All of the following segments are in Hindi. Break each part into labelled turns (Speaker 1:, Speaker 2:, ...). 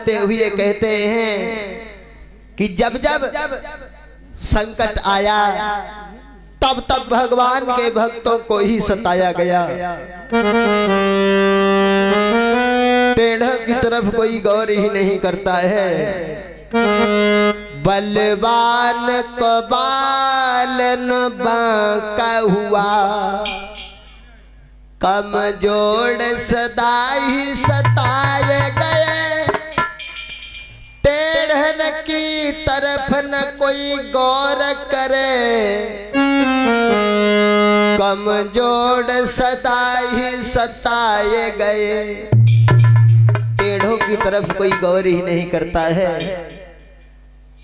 Speaker 1: समझाते हुए कहते हैं कि जब जब संकट आया तब तब भगवान के भक्तों को ही सताया गया, टेढ़ों की तरफ कोई गौर ही नहीं करता है। बलवान को बालन बांका हुआ, कमजोर सदा ही सताए गए, टेढ़न की तरफ न कोई गौर करे, कमजोर सदा ही सताए गए। टेढ़ों की तरफ कोई गौर ही नहीं करता है।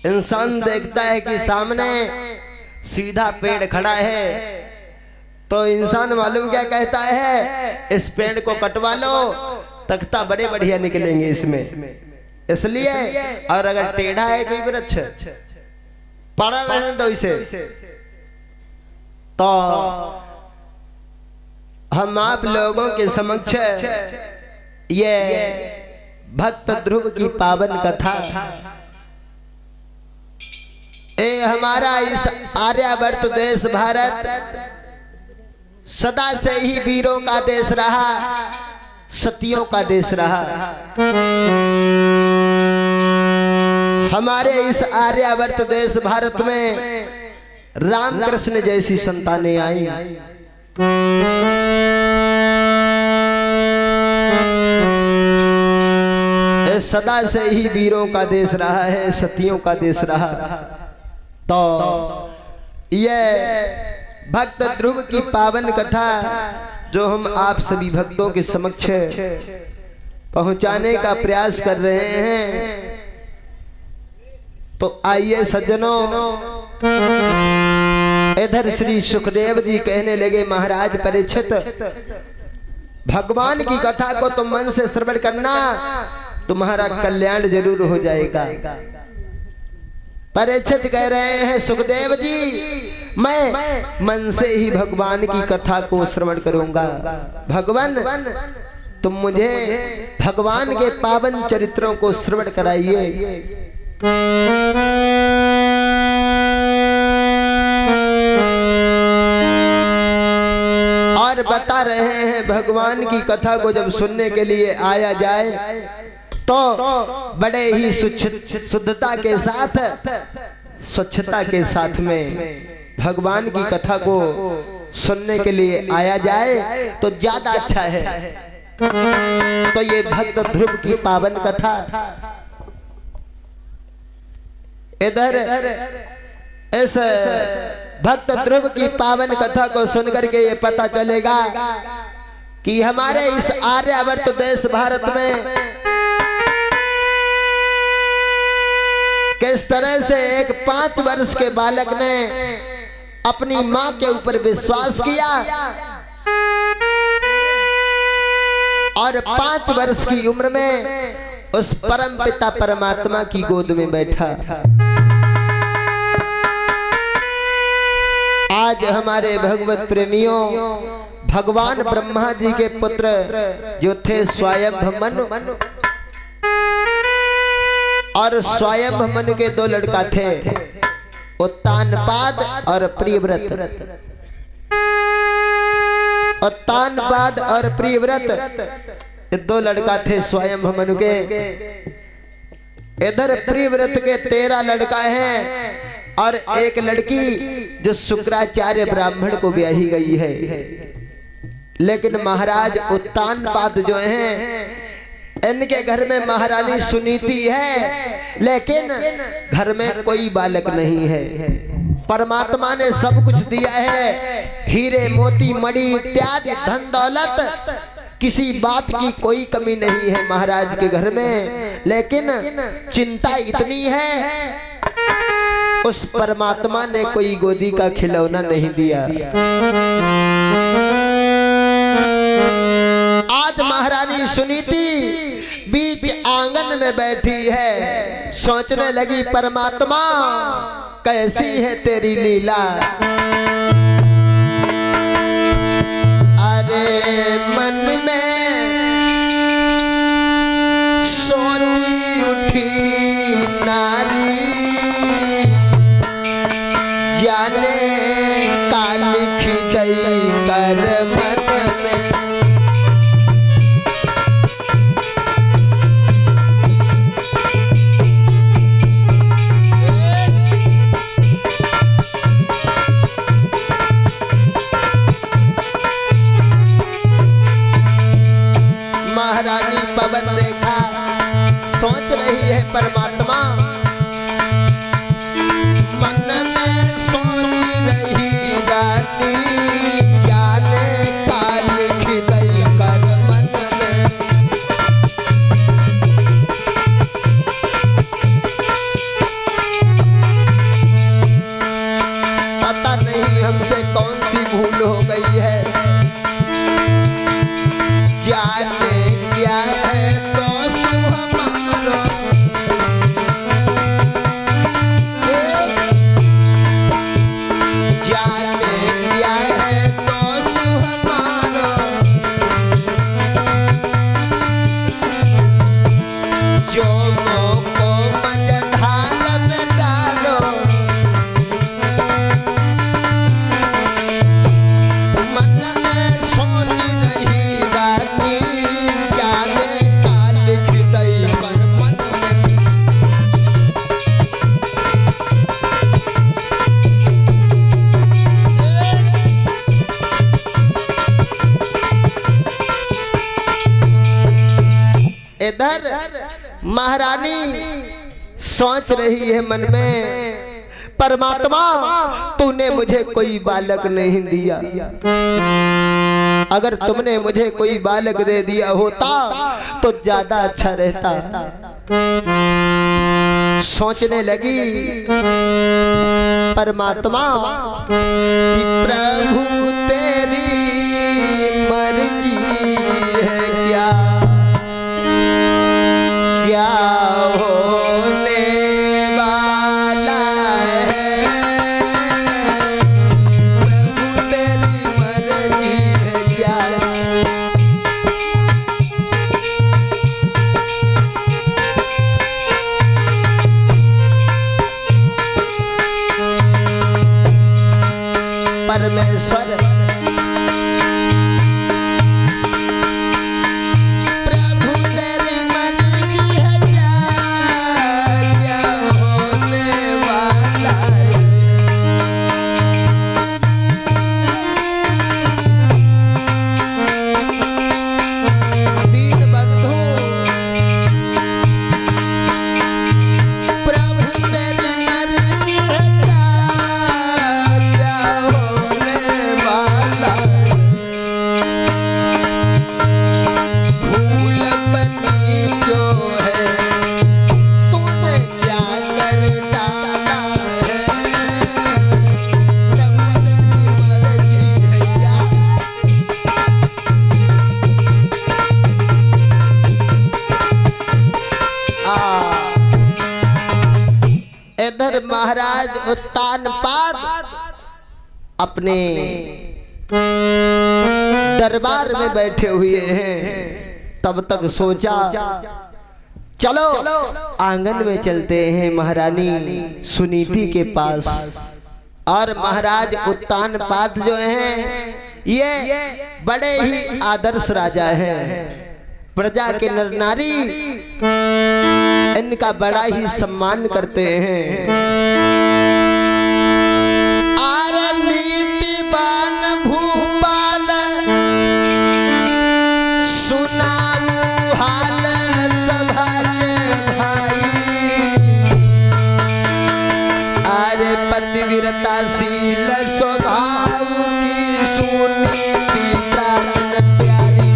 Speaker 1: इंसान देखता है कि सामने सीधा पेड़ खड़ा है तो इंसान मालूम क्या कहता है, इस पेड़ को कटवा लो, तख्ता बड़े बढ़िया निकलेंगे इसमें, इसलिए। और अगर टेढ़ा है कोई वृक्ष, पड़ा रहने दो इसे। तो हम आप लोगों के समक्ष ये भक्त ध्रुव की पावन कथा, ये हमारा इस आर्यावर्त देश भारत सदा से ही वीरों का देश रहा, सतियों का देश रहा। हमारे इस आर्यावर्त देश भारत में रामकृष्ण जैसी संतानें आई, सदा से ही वीरों का देश रहा है, सतियों का देश रहा। तो ये भक्त ध्रुव की पावन कथा जो हम आप सभी भक्तों के समक्ष पहुंचाने का प्रयास कर रहे हैं, तो आइए सज्जनों, इधर श्री सुखदेव जी कहने लगे, महाराज परीक्षित, भगवान की कथा को तुम मन से श्रवण करना, तुम्हारा कल्याण जरूर हो जाएगा। परीक्षित कह रहे हैं, सुखदेव जी मैं मन से ही भगवान की कथा को श्रवण करूंगा। भगवान तुम मुझे भगवान के पावन चरित्रों को श्रवण कराइए। और बता रहे हैं, भगवान की कथा को जब सुनने के लिए आया जाए तो बड़े ही शुद्धता के साथ, स्वच्छता के साथ में भगवान की कथा को सुनने के लिए आया जाए तो ज्यादा अच्छा है। तो ये भक्त ध्रुव की पावन कथा, इधर इस भक्त ध्रुव की पावन कथा को सुनकर के ये पता चलेगा कि हमारे इस आर्यावर्त देश भारत में किस तरह से एक 5 वर्ष के बालक ने अपनी मां के ऊपर विश्वास किया और 5 वर्ष की उम्र में उस परम पिता परमात्मा की गोद में बैठा। आज हमारे भगवत प्रेमियों, भगवान ब्रह्मा जी के पुत्र जो थे स्वयं मनु, और स्वयं मनु के 2 लड़का थे, उत्तानपाद और प्रियव्रत। उत्तानपाद और प्रियव्रत 2 लड़का थे स्वयं मनु के। इधर प्रियव्रत के 13 लड़का हैं और एक लड़की जो शुक्राचार्य ब्राह्मण को ब्याही गई है। लेकिन महाराज उत्तानपाद जो हैं, इनके घर में महारानी सुनीति है, लेकिन घर में कोई बालक नहीं है। परमात्मा ने सब कुछ दिया है, हीरे मोती मणि इत्यादि धन दौलत, किसी बात की कोई कमी नहीं है महाराज के घर में। लेकिन चिंता इतनी है, उस परमात्मा ने कोई गोदी का खिलौना नहीं दिया। आज महारानी सुनीति बीच आंगन में बैठी है, सोचने लगी परमात्मा कैसी है तेरी लीला। अरे मन में सोची जाने का लिख दई कर मन में। महारानी पवन रेखा सोच रही है परमात्मा, मन में सोच रही रानी जाने का लिख दई कर मन में। पता नहीं हमसे कौन सी भूल हो गई है, जाने क्या है तो हमारा जाने क्या है तो हमारा जो को मझधार में डालो मन में सोच रही रानी जाने का लिख दई कर मन में। इधर महारानी सोच रही है मन में, परमात्मा तूने मुझे कोई बालक नहीं दिया, अगर तुमने मुझे कोई बालक दे दिया होता तो ज्यादा अच्छा रहता। सोचने लगी परमात्मा कि प्रभु तेरी मर्जी है क्या क्या होने वाला है, प्रभु तेरी मर्जी है क्या। परमेश्वर महाराज उत्तानपाद अपने दरबार में बैठे हुए हैं। तब तक सोचा चलो आंगन में चलते हैं महारानी सुनीति के पास। और महाराज उत्तानपाद जो हैं ये बड़े ही आदर्श राजा हैं, प्रजा के नर नारी इनका बड़ा ही सम्मान करते हैं। आर नीतिवान भूपाल सुनाऊ हाल सभा के भाई, आरे पतिव्रताशील स्वभाव की सुनीति प्रार्थना प्यारी।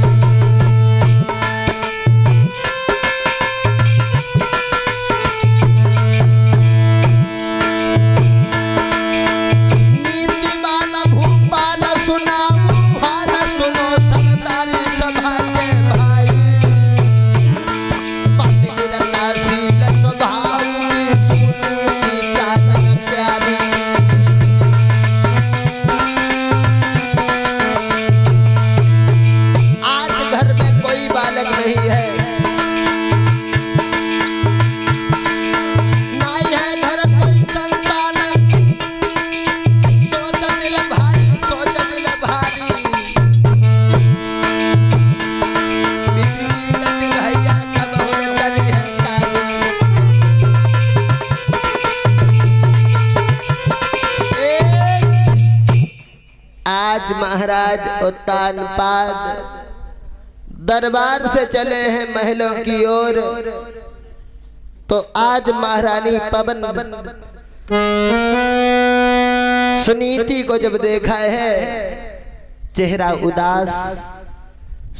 Speaker 1: आज महाराज उत्तानपाद दरबार से चले हैं महलों की ओर। तो आज महारानी पवन सुनीति को जब देखा है, चेहरा उदास,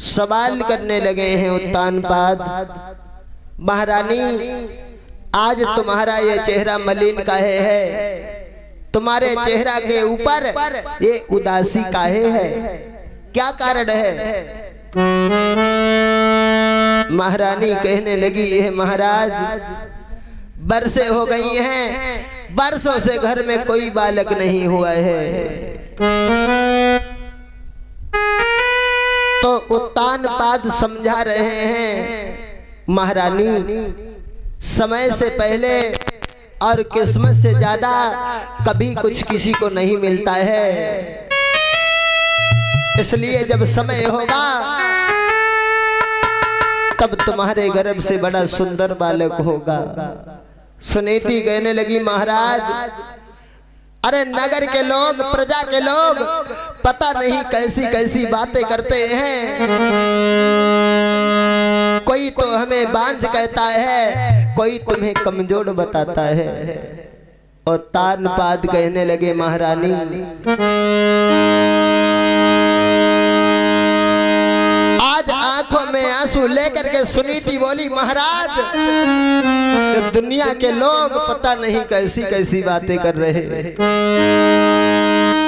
Speaker 1: सवाल करने लगे हैं उत्तानपाद, महारानी आज तुम्हारा ये चेहरा मलिन काहे है? तुम्हारे चेहरा के ऊपर ये उदासी काहे है? क्या कारण है? महारानी कहने लगी, है महाराज बरसें हो गई हैं, बरसों से घर में कोई बालक नहीं हुआ है। तो उत्तानपाद समझा रहे हैं, महारानी समय से पहले और किस्मत से ज्यादा कभी कुछ किसी को नहीं मिलता है। इसलिए जब समय होगा तब तुम्हारे गर्भ से बड़ा सुंदर बालक होगा। सुनीति कहने लगी, महाराज अरे नगर के लोग, प्रजा के लोग पता नहीं कैसी कैसी बातें करते हैं। कोई तो हमें बांझ कहता है, कोई तुम्हें कमजोर बताता है। और उत्तानपाद कहने लगे, महारानी आज आंखों में आंसू लेकर के सुनीति बोली, महाराज तो दुनिया के लोग पता नहीं कैसी कैसी बातें कर रहे हैं।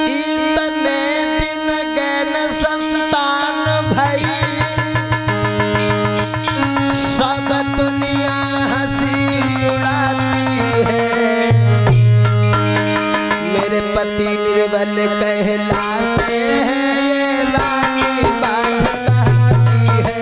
Speaker 1: इतने दिन गैन संतान भई, सब दुनिया हंसी उड़ाती है। मेरे पति निर्बल कहलाते हैं, ये रानी बात कहती है।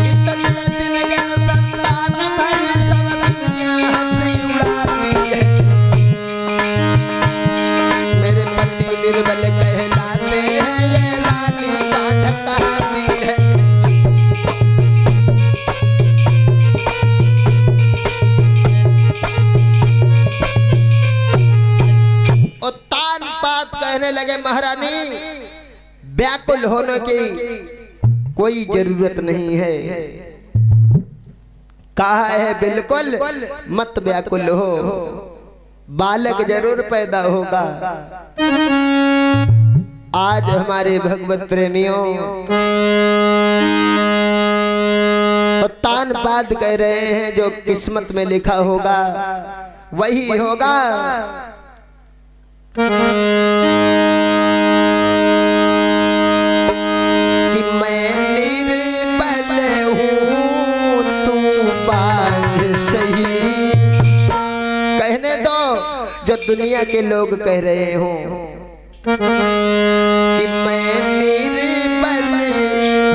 Speaker 1: इतने दिन गैन संतान भई, सब दुनिया हंसी उड़ाती है। मेरे पति निर्बल कहलाते हैं, ये रानी बात कहती है। उत्तानपाद कहने लगे, महारानी व्याकुल होने की कोई जरूरत नहीं है। कहा है बिल्कुल मत व्याकुल हो, बालक जरूर पैदा होगा। आज हमारे भगवत प्रेमियों उत्तानपाद कह रहे हैं, जो किस्मत में लिखा होगा वही होगा। कि मैं निर्बल हूँ, तू बांझ सही। कहने दो जो दुनिया के लोग कह रहे हो कि मैं निर्बल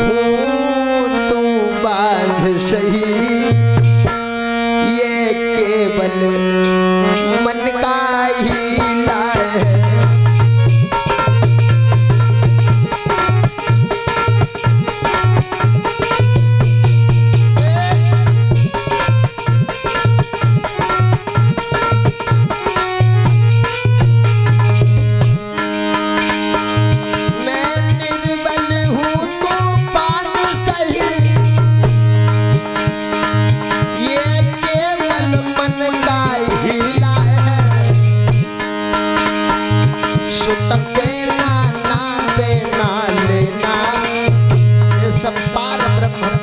Speaker 1: हूँ, तू बांझ सही। ये केवल मन का हीला है।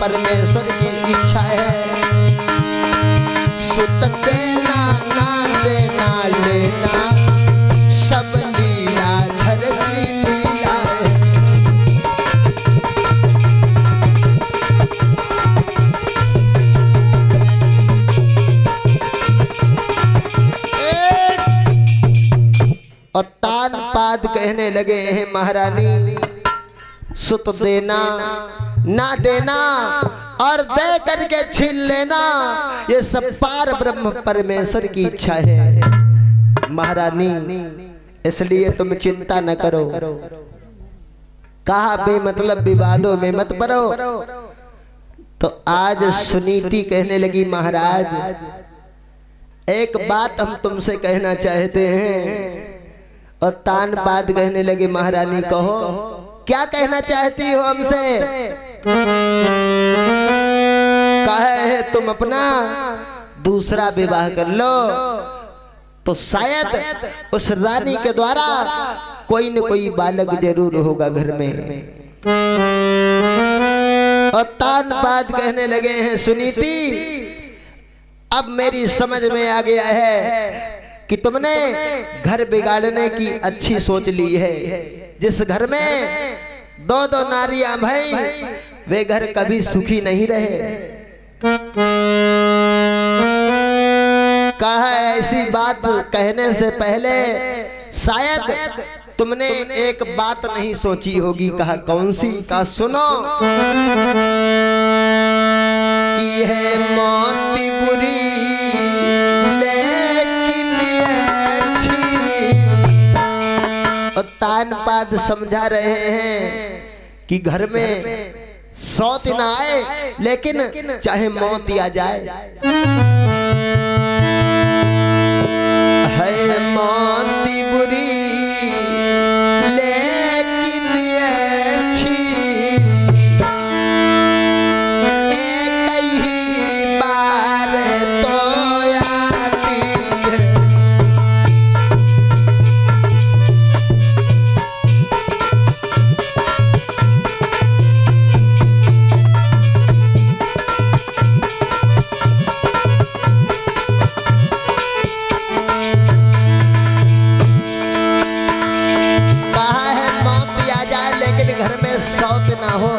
Speaker 1: परमेश्वर की इच्छा है। सुत देना ना देना लेना, सब लीला धर की लीला है। उत्तानपाद कहने लगे हैं, महारानी सुत देना ना देना और दे करके छीन लेना, ये सब पार ब्रह्म परमेश्वर की इच्छा है महारानी। इसलिए तुम चिंता न करो। कहा बेमतलब विवादों में मत पड़ो। तो आज सुनीति कहने लगी महाराज एक बात हम तुमसे कहना चाहते हैं। और तान बात कहने लगे महारानी कहो क्या कहना चाहती हो हमसे। कहे है तुम अपना दूसरा विवाह कर लो तो शायद उस रानी के द्वारा कोई न कोई बालक जरूर होगा घर में। और तान बात कहने लगे हैं सुनीति अब मेरी समझ में आ गया है कि तुमने घर बिगाड़ने की अच्छी सोच ली है। जिस घर में दो दो नारियां भाई वे घर कभी सुखी नहीं रहे। कहा ऐसी बात कहने से पहले शायद तुमने एक बात नहीं सोची होगी। कहा कौन सी। कहा सुनो कि है मौत बुरी लेकिन अच्छी। और तानपाद समझा रहे हैं कि घर में सौत ना आए लेकिन चाहे मौत आ जाए। है मौत बुरी लेकिन अच्छी एक ही बार तो आती है। घर में सौत ना हो।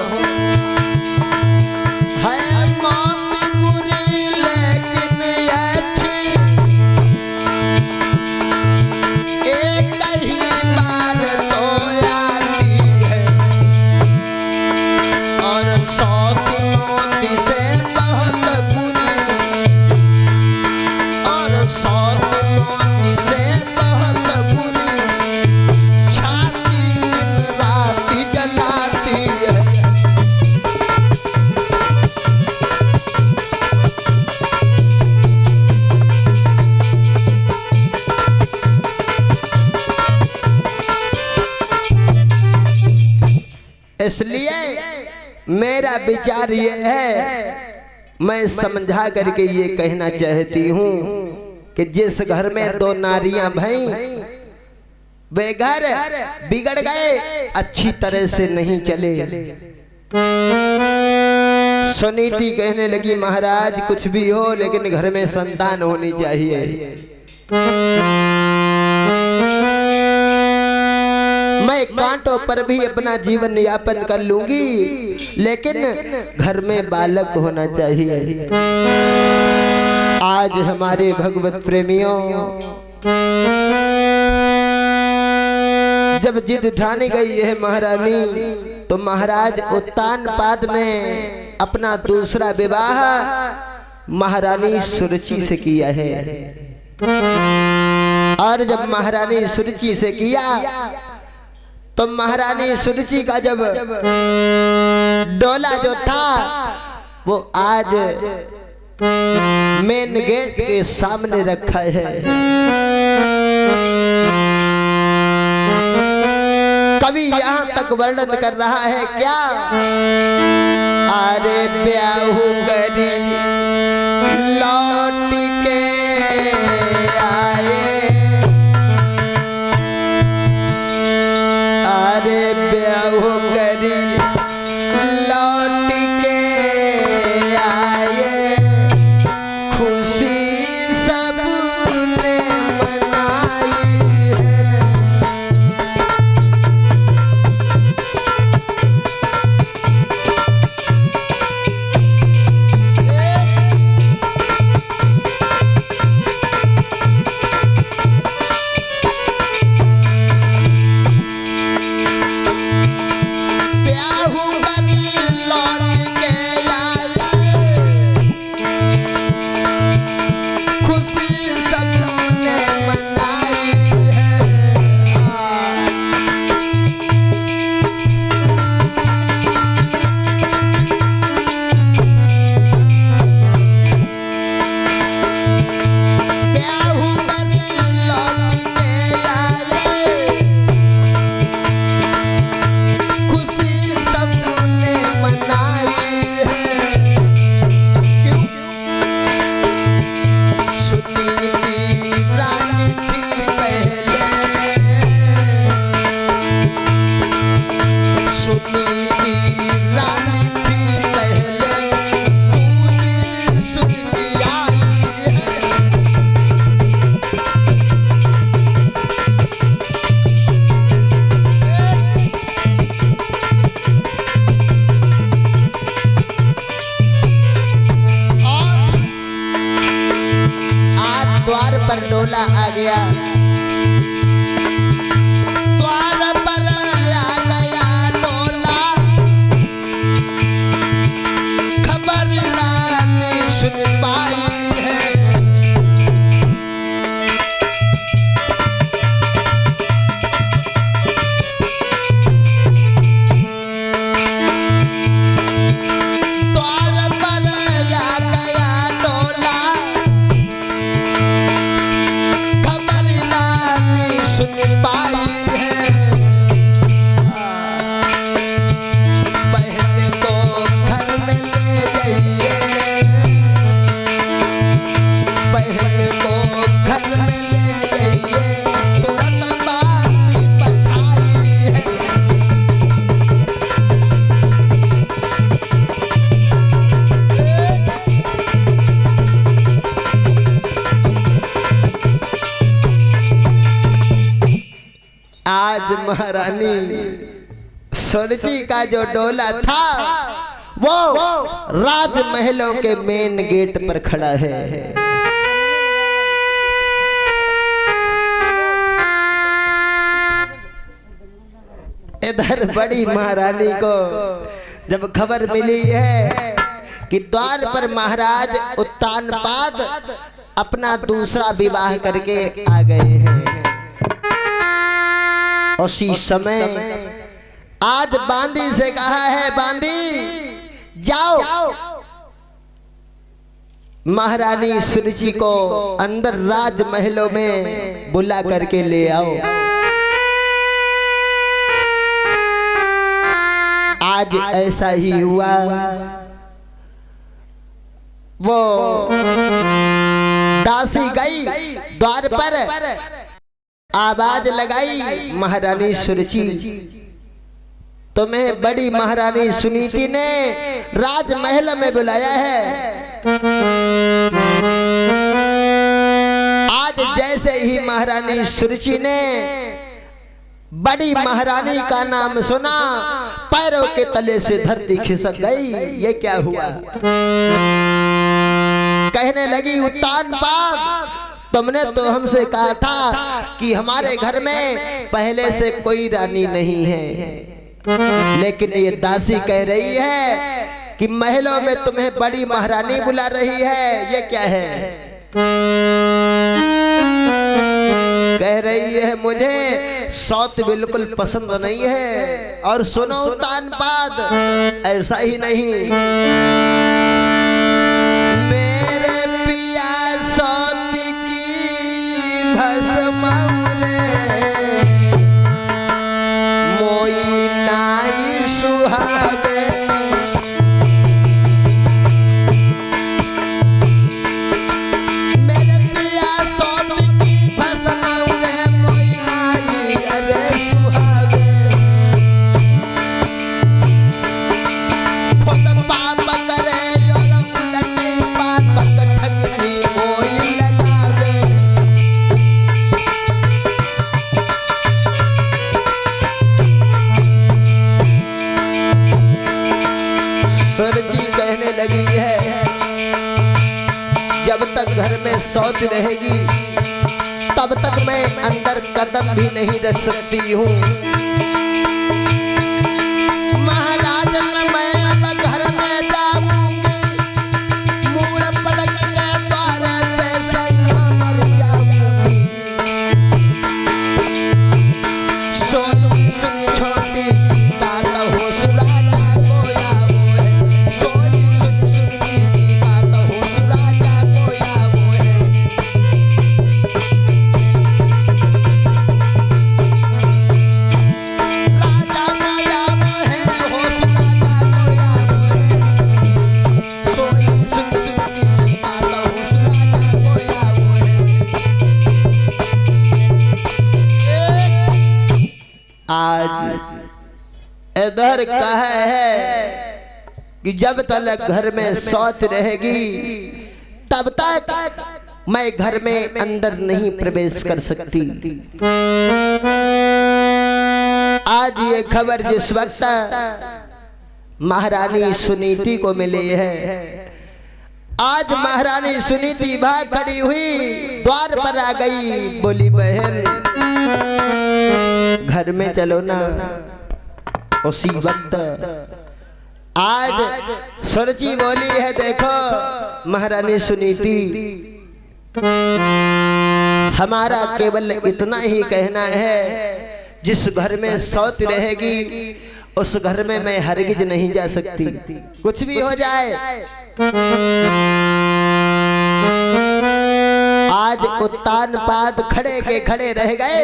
Speaker 1: है मौत बुरी लेकिन अच्छी एक ही बार तो आती है। और सौत मौत से बहुत बुरी और सौत मौत से बहुत बुरी छाती राती जलाती है। इसलिए मेरा विचार ये है मैं समझा करके ये कहना चाहती हूँ कि जिस घर में दो नारियां भाई वे घर बिगड़ गए अच्छी तरह से नहीं चले। सुनीति कहने लगी महाराज कुछ भी हो लेकिन घर में संतान होनी चाहिए। मैं कांटों पर भी अपना जीवन यापन कर लूंगी लेकिन घर में बालक होना चाहिए। आज हमारे भगवत प्रेमियों जब जिद ठानी गई है महारानी तो महाराज उत्तानपाद ने अपना दूसरा विवाह महारानी सुरुचि से किया है। और जब महारानी सुरुचि से किया तो महारानी सुरुचि का जब डोला जो था वो आज मेन गेट के सामने रखा है। कवि यहाँ तक वर्णन कर रहा है क्या। अरे ब्याहू करी लौट के आए। अरे ब्याहू करी लौट के आए। खुशी सबने मनाई है। डोला आ गया, द्वार पर आ गया डोला, खबर रानी सुन पाई है। आज महारानी सुरजी का जो डोला था वो राजमहलों के मेन गेट पर खड़ा है। इधर बड़ी महारानी को जब खबर मिली है कि द्वार पर महाराज उत्तानपाद अपना दूसरा विवाह करके आ गए हैं, उसी समय आज बांदी से कहा है, बांदी जाओ महारानी सुरुचि को अंदर राजमहलों में बुला करके ले आओ। आज ऐसा ही हुआ, वो दासी गई द्वार पर, आवाज लगाई, महारानी सुरुचि तुम्हें बड़ी महारानी सुनीति ने राजमहल में बुलाया है। आज जैसे ही महारानी सुरुचि ने बड़ी महारानी का नाम सुना, पैरों के तले से धरती खिसक गई। ये क्या हुआ? कहने लगी, उत्तानपाद तुमने तो हमसे कहा था कि हमारे घर में पहले से कोई रानी नहीं है, लेकिन ये दासी कह रही है कि महलों में तुम्हें बड़ी महारानी बुला रही है। ये क्या है? कह रही है मुझे सौत बिल्कुल पसंद नहीं है। और सुनो उत्तानपाद, ऐसा ही नहीं, मेरे पिया सौत की भस्म मोई नाई सुहावे, मेरे पिया सौत की भस्म मोई नाई अरे सुहावे, खुद पाप करे और उलटी पातक ठगनी मोई लगावे। सुरुचि कहने लगी है, जब तक घर में सौत रहेगी तब तक मैं अंदर कदम भी नहीं रख सकती हूँ। महाराज मैं अब घर में जाऊंगी, मूड़ पलक के द्वार पे सैया मर जाऊंगी। सोई सुन छोटी की बात हो सुराजा कोया वो है, सोई सुन सुनी की बात हो सुराजा कोया वो है। राजा कोया वो है, हो सुराजा कोया वो है, सोई सुन सुनी की बात हो सुराजा कोया वो है। आज इधर कहा है कि जब तक घर में सौत रहेगी तब तक मैं घर में अंदर नहीं प्रवेश कर सकती। आज ये खबर जिस वक्त महारानी सुनीति को मिली है, आज महारानी सुनीति भाग खड़ी हुई, द्वार पर आ गई, बोली बहन घर में चलो ना। उसी वक्त आज सुरजी बोली है, देखो महारानी सुनीति, हमारा केवल इतना ही कहना है, जिस घर में सौत रहेगी उस घर में मैं हरगिज नहीं जा सकती, कुछ भी हो जाए। आज उत्तान पाद खड़े के खड़े रह गए,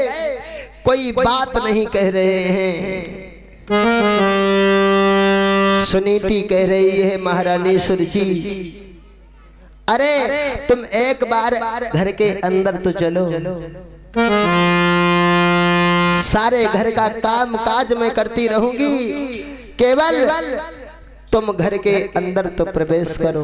Speaker 1: कोई बात नहीं कह रहे हैं। सुनीति कह रही है, महारानी सुरजी, अरे तुम एक बार घर के अंदर तो चलो, सारे घर का काम काज मैं करती रहूंगी, केवल तुम घर के अंदर तो प्रवेश करो।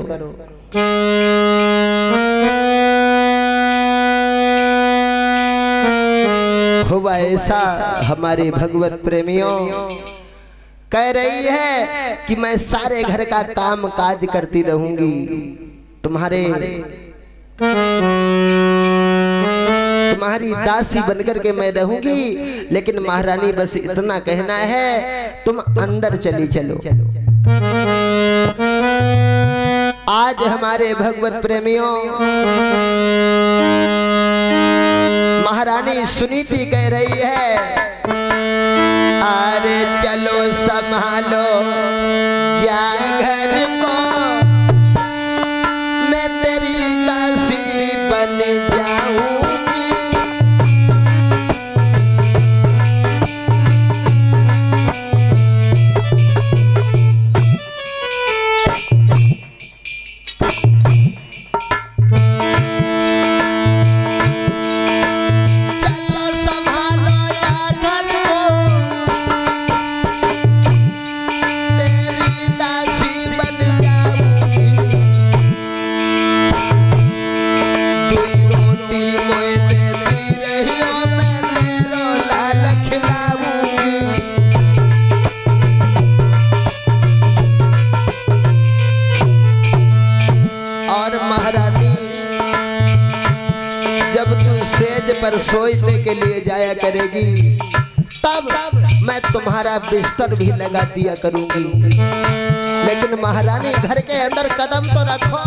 Speaker 1: हुआ ऐसा, हमारे भगवत प्रेमियों, कह रही है कि मैं सारे घर का काम काज करती रहूंगी, तुम्हारी दासी बनकर के मैं रहूंगी, लेकिन महारानी बस इतना कहना है, तुम अंदर चली चलो। आज हमारे भगवत प्रेमियों, महारानी सुनीति कह रही है, अरे चलो संभालो जा घर को, मैं तेरी दासी बन जाऊंगी। पर सोचने के लिए जाया करेगी, तब मैं तुम्हारा बिस्तर भी लगा दिया करूंगी, लेकिन महारानी घर के अंदर कदम तो रखो।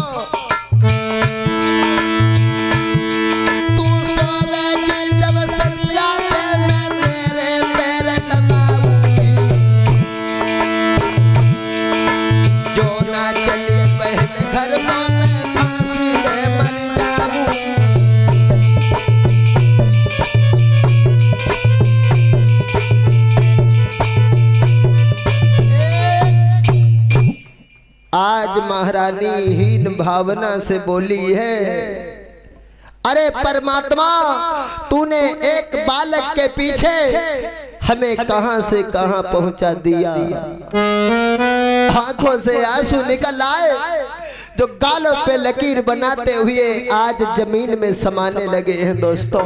Speaker 1: तू सोवेगी जब सजिया पे मैं तेरे पैर दबाऊंगी, जो ना चली बहन घर में मैं फांसी दे मर जाऊंगी। आज महारानी हीन भावना से बोली है, अरे परमात्मा, तूने एक बालक के पीछे हमें कहां से कहां पहुंचा दिया। आंखों से आंसू निकल आए, जो गालों पे लकीर बनाते हुए आज जमीन में समाने लगे हैं। दोस्तों,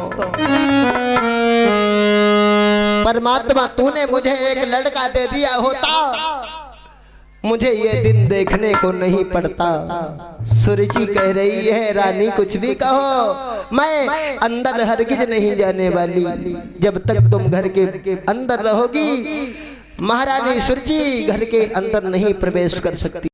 Speaker 1: परमात्मा, तूने मुझे एक लड़का दे दिया होता, मुझे ये दिन देखने को नहीं पड़ता। सुरजी कह रही है, रानी कुछ भी कहो, मैं अंदर हरगिज नहीं जाने वाली, जब तक तुम घर के अंदर रहोगी। महारानी सुरजी घर के अंदर नहीं प्रवेश कर सकती।